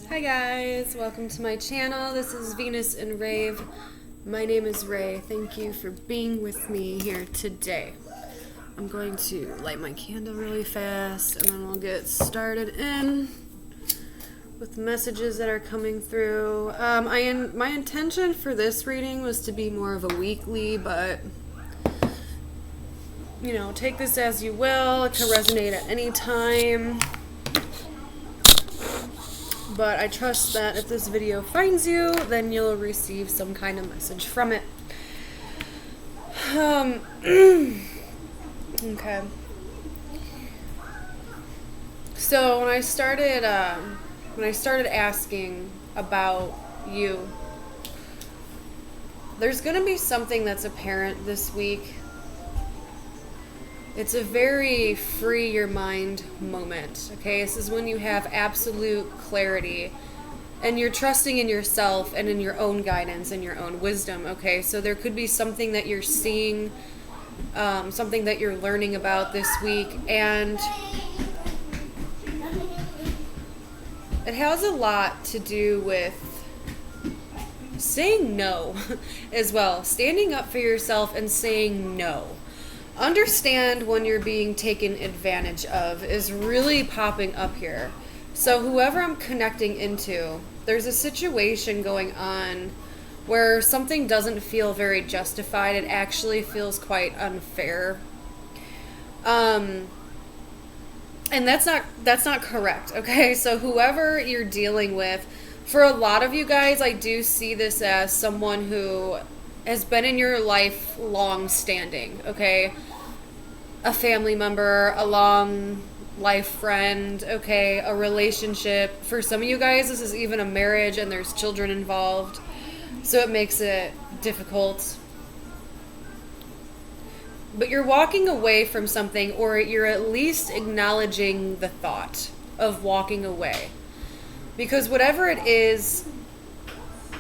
Hi guys, welcome to my channel. This is Venus and Rave. My name is Ray. Thank you for being with me here today. I'm going to light my candle really fast and then we'll get started in with messages that are coming through. My intention for this reading was to be more of a weekly, but take this as you will. It can resonate at any time. But I trust that if this video finds you, then you'll receive some kind of message from it. Okay. So when I started asking about you, there's gonna be something that's apparent this week. It's a very free your mind moment, okay? This is when you have absolute clarity and you're trusting in yourself and in your own guidance and your own wisdom, okay? So there could be something that you're seeing, something that you're learning about this week, and it has a lot to do with saying no as well. Standing up for yourself and saying no. Understand when you're being taken advantage of is really popping up here. So whoever I'm connecting into, there's a situation going on where something doesn't feel very justified. It actually feels quite unfair. And that's not correct, okay? So whoever you're dealing with, for a lot of you guys, I do see this as someone who has been in your life long standing, okay? A family member, a long life friend, okay? A relationship. For some of you guys, this is even a marriage and there's children involved. So it makes it difficult. But you're walking away from something, or you're at least acknowledging the thought of walking away. Because whatever it is,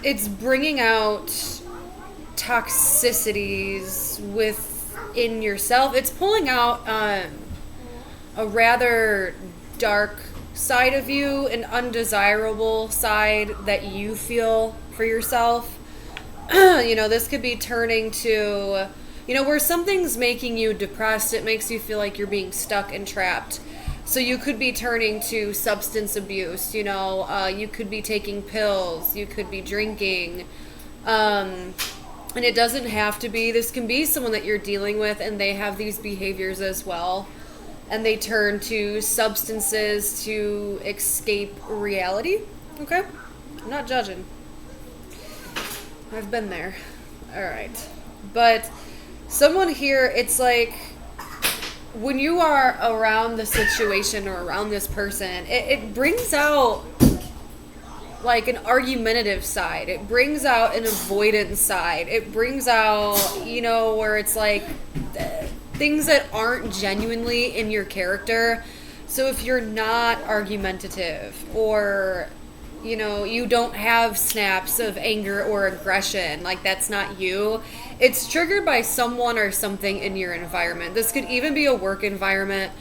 it's bringing out toxicities within yourself. It's pulling out a rather dark side of you, an undesirable side that you feel for yourself. This could be turning to, where something's making you depressed. It makes you feel like you're being stuck and trapped. So you could be turning to substance abuse, you could be taking pills, you could be drinking, and it doesn't have to be. This can be someone that you're dealing with and they have these behaviors as well. And they turn to substances to escape reality. Okay? I'm not judging. I've been there. Alright. But someone here, it's like when you are around the situation or around this person, it brings out like an argumentative side. It brings out an avoidance side. It brings out, where it's like things that aren't genuinely in your character. So if you're not argumentative, or you don't have snaps of anger or aggression, like that's not you, it's triggered by someone or something in your environment. This could even be a work environment.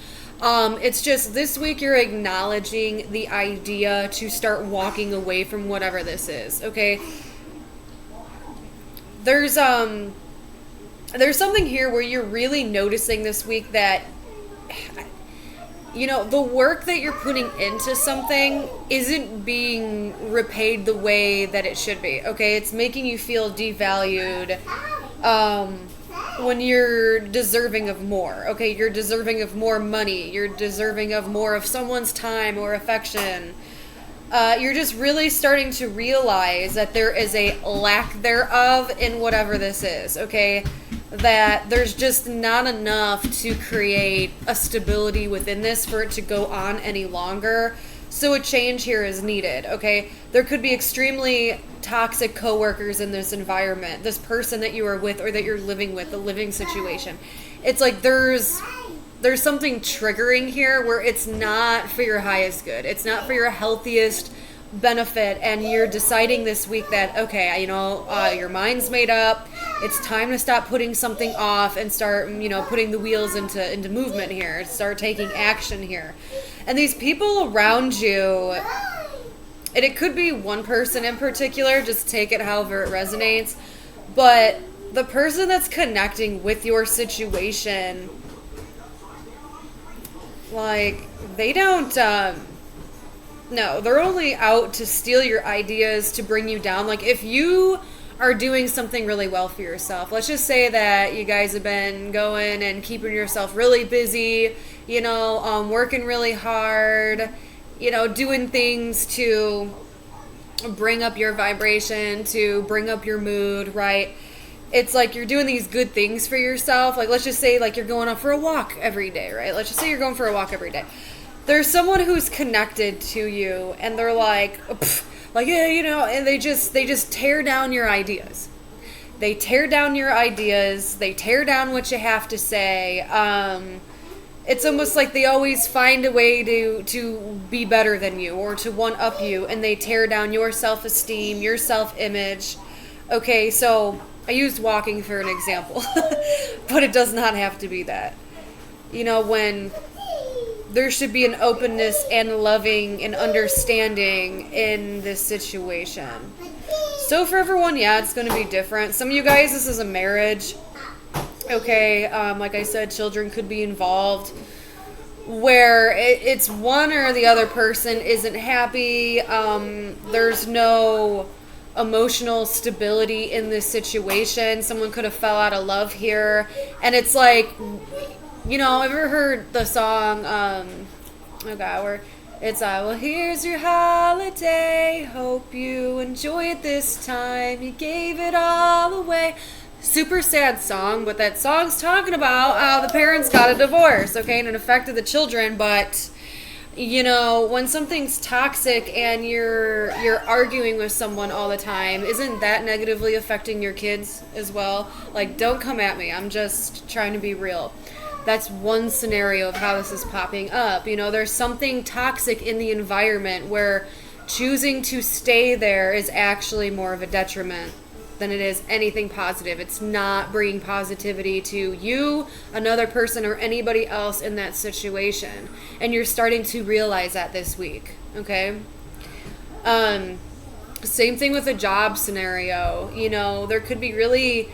It's just this week you're acknowledging the idea to start walking away from whatever this is, okay? There's something here where you're really noticing this week that, the work that you're putting into something isn't being repaid the way that it should be, okay? It's making you feel devalued, when you're deserving of more, okay? You're deserving of more money. You're deserving of more of someone's time or affection. You're just really starting to realize that there is a lack thereof in whatever this is, okay? That there's just not enough to create a stability within this for it to go on any longer. So a change here is needed, okay? There could be extremely toxic coworkers in this environment, this person that you are with or that you're living with, the living situation. It's like there's something triggering here where it's not for your highest good. It's not for your healthiest benefit, and you're deciding this week that, okay, your mind's made up. It's time to stop putting something off and start, putting the wheels into movement here. Start taking action here. And these people around you, and it could be one person in particular, just take it however it resonates, but the person that's connecting with your situation, like, they don't, no, they're only out to steal your ideas, to bring you down. Like, if you are doing something really well for yourself, let's just say that you guys have been going and keeping yourself really busy, working really hard, doing things to bring up your vibration, to bring up your mood, right? It's like you're doing these good things for yourself. Like, let's just say, like, you're going out for a walk every day, right? Let's just say you're going for a walk every day. There's someone who's connected to you, and they're like, yeah, and they just tear down your ideas. They tear down your ideas. They tear down what you have to say. It's almost like they always find a way to be better than you, or to one-up you, and they tear down your self-esteem, your self-image. Okay, so I used walking for an example, but it does not have to be that. When there should be an openness and loving and understanding in this situation. So for everyone, yeah, it's going to be different. Some of you guys, this is a marriage. Okay, like I said, children could be involved, where it's one or the other person isn't happy. There's no emotional stability in this situation. Someone could have fell out of love here, and it's like, have you ever heard the song, where it's well, here's your holiday, hope you enjoy it this time, you gave it all away. Super sad song, but that song's talking about how the parents got a divorce, okay, and it affected the children. But when something's toxic and you're arguing with someone all the time, isn't that negatively affecting your kids as well? Like, don't come at me, I'm just trying to be real. That's one scenario of how this is popping up. There's something toxic in the environment where choosing to stay there is actually more of a detriment than it is anything positive. It's not bringing positivity to you, another person, or anybody else in that situation. And you're starting to realize that this week, okay? Same thing with a job scenario. There could be really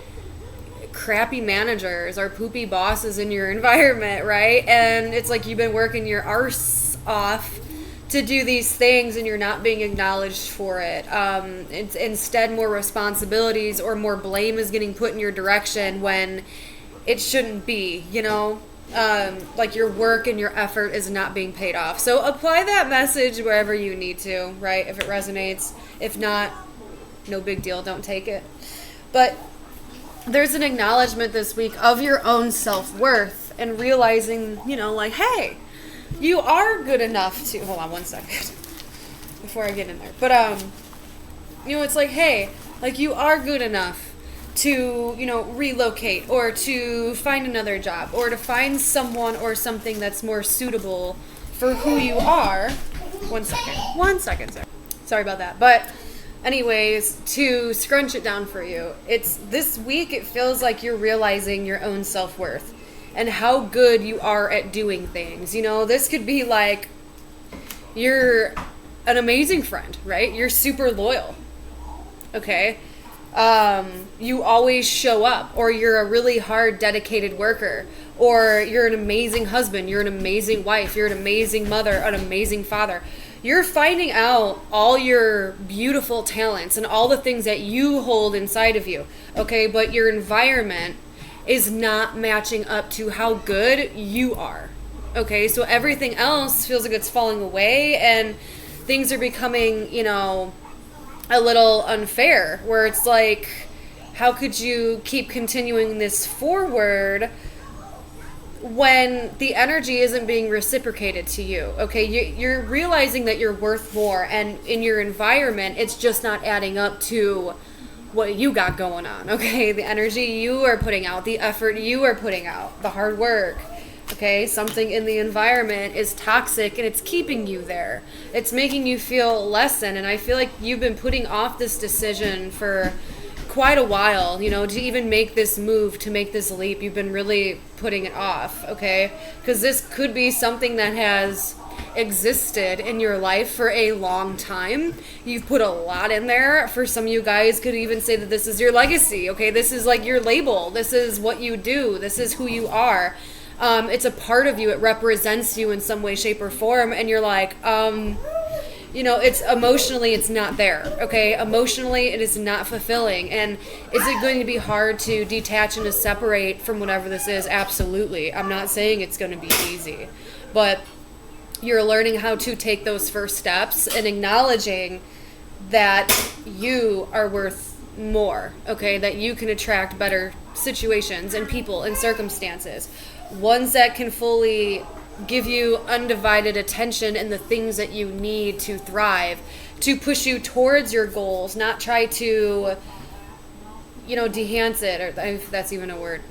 crappy managers or poopy bosses in your environment, right? And it's like you've been working your arse off to do these things and you're not being acknowledged for it. It's instead more responsibilities or more blame is getting put in your direction when it shouldn't be, like your work and your effort is not being paid off. So apply that message wherever you need to, right? If it resonates. If not, no big deal, don't take it. But there's an acknowledgement this week of your own self-worth and realizing, like, hey, you are good enough to, hold on one second before I get in there. But, it's like, hey, like, you are good enough to, relocate or to find another job or to find someone or something that's more suitable for who you are. One second, sorry about that. But anyways, to scrunch it down for you, it's this week it feels like you're realizing your own self-worth and how good you are at doing things. This could be like you're an amazing friend, right? You're super loyal, okay? You always show up, or you're a really hard, dedicated worker, or you're an amazing husband, you're an amazing wife, you're an amazing mother, an amazing father. You're finding out all your beautiful talents and all the things that you hold inside of you, okay? But your environment is not matching up to how good you are, okay? So everything else feels like it's falling away and things are becoming, a little unfair, where it's like, how could you keep continuing this forward when the energy isn't being reciprocated to you, okay? You're realizing that you're worth more, and in your environment, it's just not adding up to what you got going on, okay? The energy you are putting out, the effort you are putting out, the hard work, okay? Something in the environment is toxic and it's keeping you there. It's making you feel less than, and I feel like you've been putting off this decision for quite a while, to even make this move, to make this leap. You've been really putting it off, okay? Because this could be something that has existed in your life for a long time. You've put a lot in there. For some of you guys could even say that this is your legacy. Okay, this is like your label. This is what you do. This is who you are. It's a part of you. It represents you in some way, shape, or form. And you're like, it's emotionally, it's not there. Okay, emotionally, it is not fulfilling. And is it going to be hard to detach and to separate from whatever this is? Absolutely. I'm not saying it's going to be easy, but you're learning how to take those first steps and acknowledging that you are worth more, okay? That you can attract better situations and people and circumstances. Ones that can fully give you undivided attention and the things that you need to thrive, to push you towards your goals, not try to, dehance it, or if that's even a word,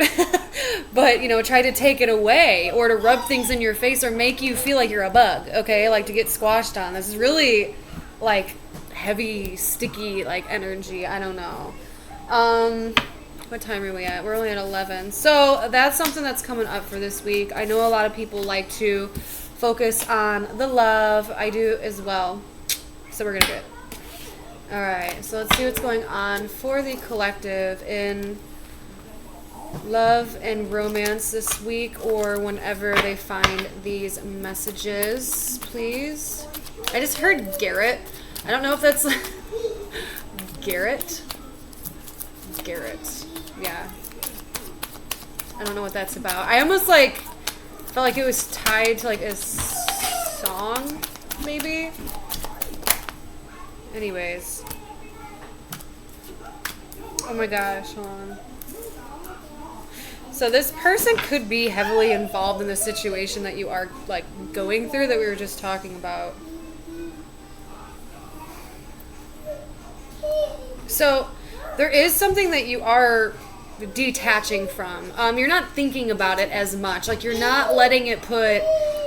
but, try to take it away or to rub things in your face or make you feel like you're a bug, okay? Like to get squashed on. This is really like heavy, sticky, like energy. I don't know. What time are we at? We're only at 11. So that's something that's coming up for this week. I know a lot of people like to focus on the love. I do as well. So we're going to do it. All right. So let's see what's going on for the collective in love and romance this week, or whenever they find these messages, please. I just heard Garrett. I don't know if that's Garrett. Yeah. I don't know what that's about. I almost felt like it was tied to like a song, maybe. Anyways. Oh my gosh, hold on. So this person could be heavily involved in the situation that you are like going through that we were just talking about. So there is something that you are detaching from. You're not thinking about it as much. Like you're not letting it put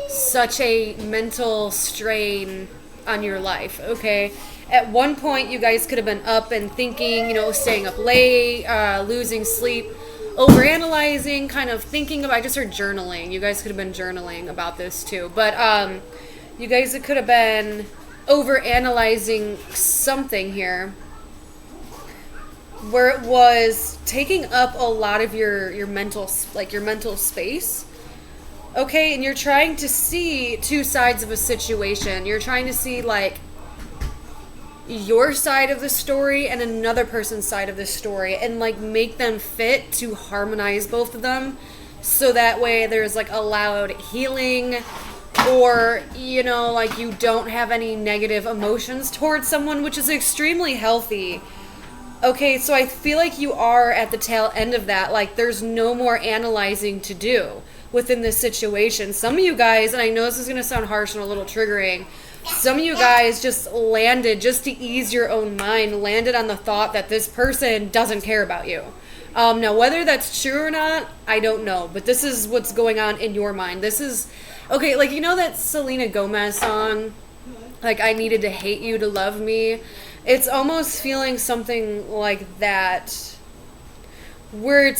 such a mental strain on your life, okay? At one point, you guys could have been up and thinking, staying up late, losing sleep, overanalyzing, kind of thinking about, I just heard journaling. You guys could have been journaling about this too. But you guys could have been overanalyzing something here where it was taking up a lot of your mental space. Okay, and you're trying to see two sides of a situation. You're trying to see like your side of the story and another person's side of the story and like make them fit to harmonize both of them, so that way there's like allowed healing, or like you don't have any negative emotions towards someone, which is extremely healthy. Okay, so I feel like you are at the tail end of that. Like there's no more analyzing to do within this situation. Some of you guys, and I know this is going to sound harsh and a little triggering, some of you guys just landed, just to ease your own mind, landed on the thought that this person doesn't care about you. Now, whether that's true or not, I don't know. But this is what's going on in your mind. This is, okay, like, that Selena Gomez song, like, I needed to hate you to love me. It's almost feeling something like that, where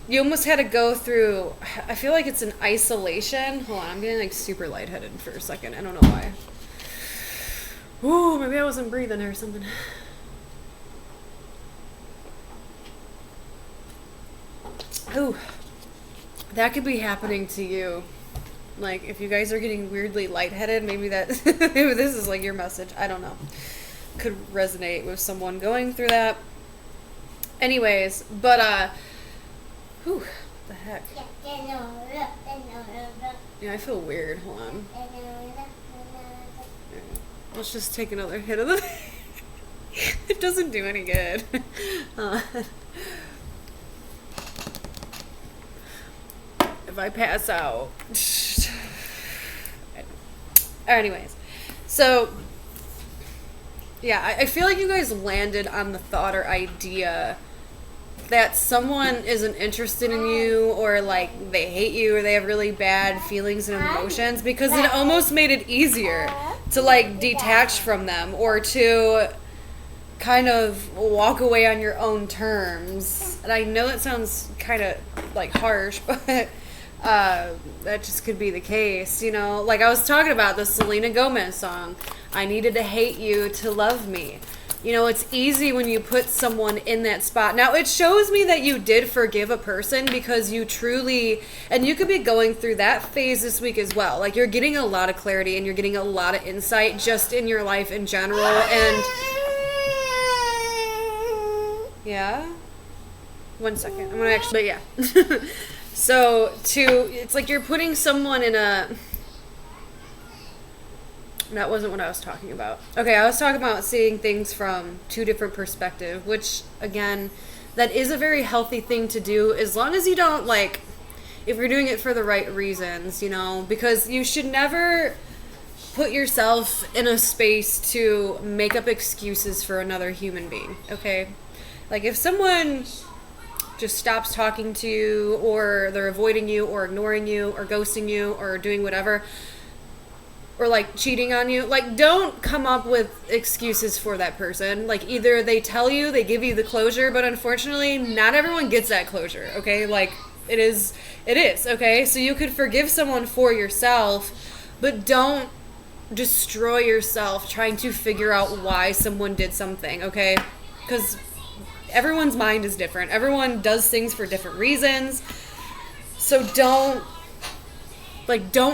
you almost had to go through, I feel like it's an isolation. Hold on, I'm getting like super lightheaded for a second. I don't know why. Ooh, maybe I wasn't breathing or something. Ooh, that could be happening to you. Like, if you guys are getting weirdly lightheaded, maybe maybe this is like your message. I don't know. Could resonate with someone going through that. Anyways, but, whew, the heck? Yeah, I feel weird. Hold on. Let's just take another hit of the... It doesn't do any good. If I pass out... Anyways, so... Yeah, I feel like you guys landed on the thought or idea that someone isn't interested in you, or like they hate you, or they have really bad feelings and emotions, because it almost made it easier to like detach from them, or to kind of walk away on your own terms. And I know it sounds kind of like harsh, but That just could be the case, you know? Like I was talking about the Selena Gomez song, I needed to hate you to love me. You know, it's easy when you put someone in that spot. Now, it shows me that you did forgive a person because you truly, and you could be going through that phase this week as well. Like, you're getting a lot of clarity and you're getting a lot of insight just in your life in general. And, yeah? 1 second. I'm going to actually, but yeah. So, it's like you're putting someone in a... That wasn't what I was talking about. Okay, I was talking about seeing things from two different perspectives, which, again, that is a very healthy thing to do as long as you don't, like, if you're doing it for the right reasons, you know, because you should never put yourself in a space to make up excuses for another human being, okay? Like, if someone just stops talking to you, or they're avoiding you, or ignoring you, or ghosting you, or doing whatever, or like cheating on you, like don't come up with excuses for that person. Like either they tell you, they give you the closure, but unfortunately not everyone gets that closure, okay? Like it is, okay? So you could forgive someone for yourself, but don't destroy yourself trying to figure out why someone did something, okay? Because everyone's mind is different. Everyone does things for different reasons. So don't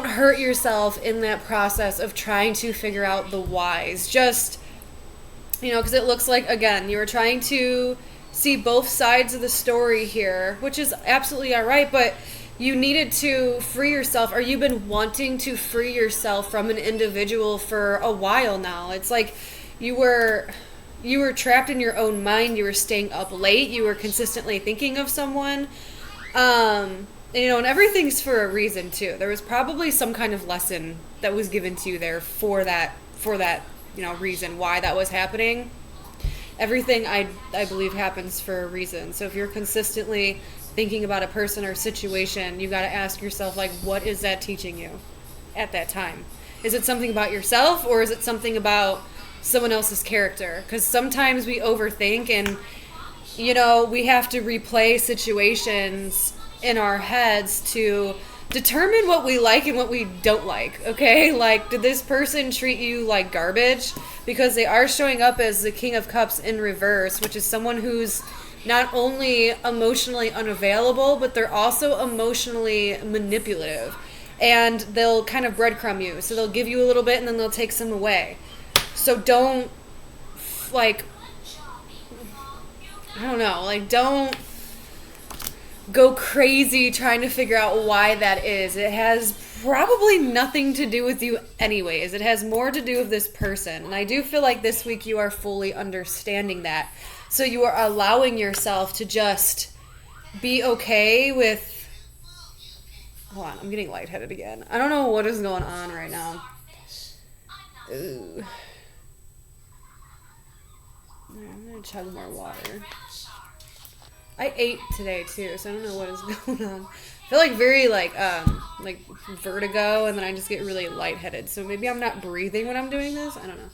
hurt yourself in that process of trying to figure out the whys. Just, you know, because it looks like, again, you were trying to see both sides of the story here, which is absolutely all right, but you needed to free yourself, or you've been wanting to free yourself from an individual for a while now. It's like you were trapped in your own mind. You were staying up late. You were consistently thinking of someone. You know, and everything's for a reason too. There was probably some kind of lesson that was given to you there for that, you know, reason why that was happening. Everything I believe happens for a reason. So if you're consistently thinking about a person or situation, you got to ask yourself, like, what is that teaching you at that time? Is it something about yourself, or is it something about someone else's character? Because sometimes we overthink, and, you know, we have to replay situations in our heads to determine what we like and what we don't like, okay? Like, did this person treat you like garbage? Because they are showing up as the King of Cups in reverse, which is someone who's not only emotionally unavailable, but they're also emotionally manipulative. And they'll kind of breadcrumb you. So they'll give you a little bit and then they'll take some away. So don't, like, I don't know, like, don't go crazy trying to figure out why that is. It has probably nothing to do with you anyways. It has more to do with this person. And I do feel like this week you are fully understanding that. So you are allowing yourself to just be okay with... Hold on, I'm getting lightheaded again. I don't know what is going on right now. Ooh. I'm going to chug more water. I ate today too, so I don't know what is going on. I feel like very like vertigo, and then I just get really lightheaded. So maybe I'm not breathing when I'm doing this. I don't know.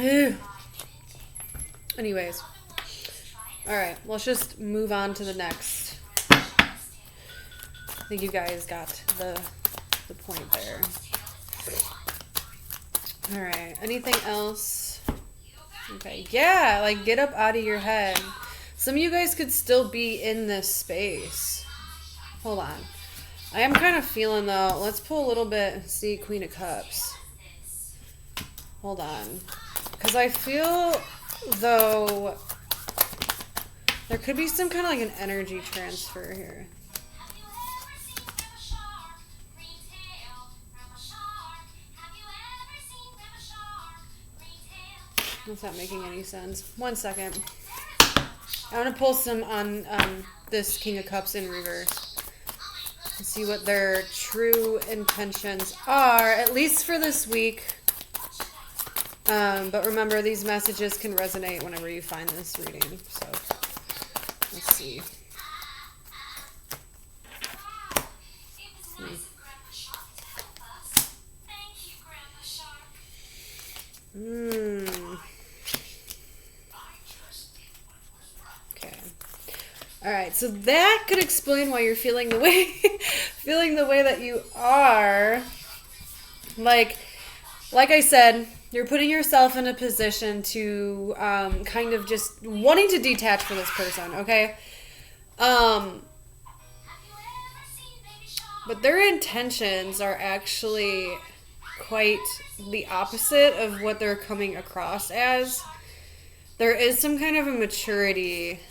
Ew. Anyways, all right. Let's just move on to the next. I think you guys got the point there. All right. Anything else? Okay, yeah, like get up out of your head. Some of you guys could still be in this space. Hold on. I am kind of feeling though, let's pull a little bit, see Queen of Cups. Hold on. Because I feel though there could be some kind of like an energy transfer here. That's not making any sense. 1 second. I want to pull some on this King of Cups in reverse and see what their true intentions are, at least for this week. But remember, these messages can resonate whenever you find this reading. So, let's see. All right, so that could explain why you're feeling the way feeling the way that you are. Like I said, you're putting yourself in a position to kind of just wanting to detach from this person, okay? But their intentions are actually quite the opposite of what they're coming across as. There is some kind of a maturity.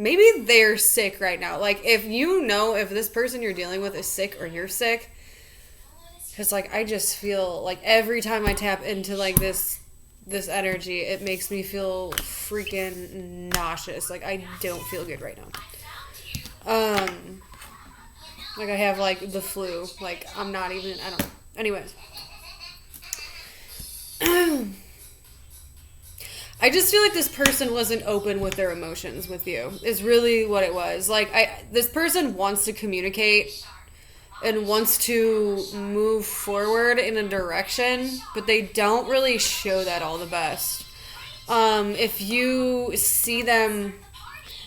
Maybe they're sick right now. Like, if you know if this person you're dealing with is sick or you're sick, because, like, I just feel like every time I tap into, like, this energy, it makes me feel freaking nauseous. Like, I don't feel good right now. Like, I have, like, the flu. Like, I'm not even, I don't know. Anyways. I just feel like this person wasn't open with their emotions with you, is really what it was. Like, this person wants to communicate and wants to move forward in a direction, but they don't really show that all the best. If you see them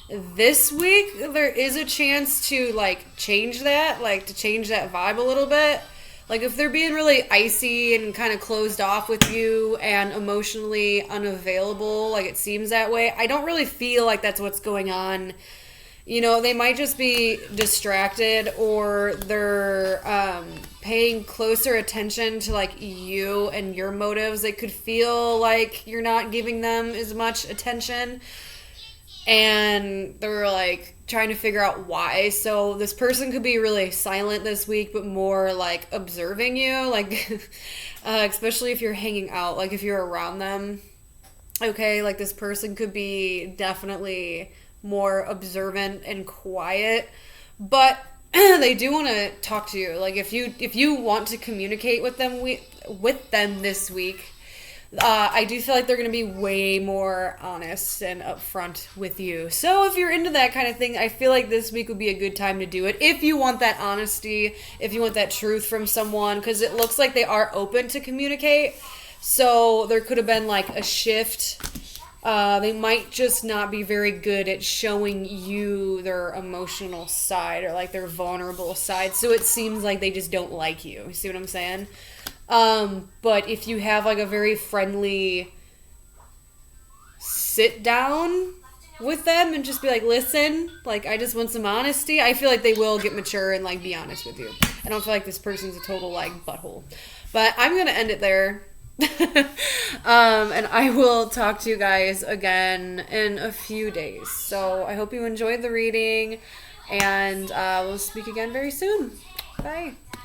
this week, there is a chance to, like, change that, like, to change that vibe a little bit. Like, if they're being really icy and kind of closed off with you and emotionally unavailable, like it seems that way, I don't really feel like that's what's going on. You know, they might just be distracted, or they're paying closer attention to, like, you and your motives. They could feel like you're not giving them as much attention, and they're, like, trying to figure out why. So this person could be really silent this week, but more, like, observing you, like, especially if you're hanging out, like, if you're around them. Okay, like, this person could be definitely more observant and quiet, but they do want to talk to you. Like, if you want to communicate with them this week, I do feel like they're going to be way more honest and upfront with you. So if you're into that kind of thing, I feel like this week would be a good time to do it. If you want that honesty, if you want that truth from someone, because it looks like they are open to communicate. So there could have been, like, a shift. They might just not be very good at showing you their emotional side, or, like, their vulnerable side. So it seems like they just don't like you. You see what I'm saying? But if you have, like, a very friendly sit down with them and just be like, listen, like, I just want some honesty, I feel like they will get mature and, like, be honest with you. I don't feel like this person's a total, like, butthole. But I'm going to end it there. And I will talk to you guys again in a few days. So I hope you enjoyed the reading, and we'll speak again very soon. Bye.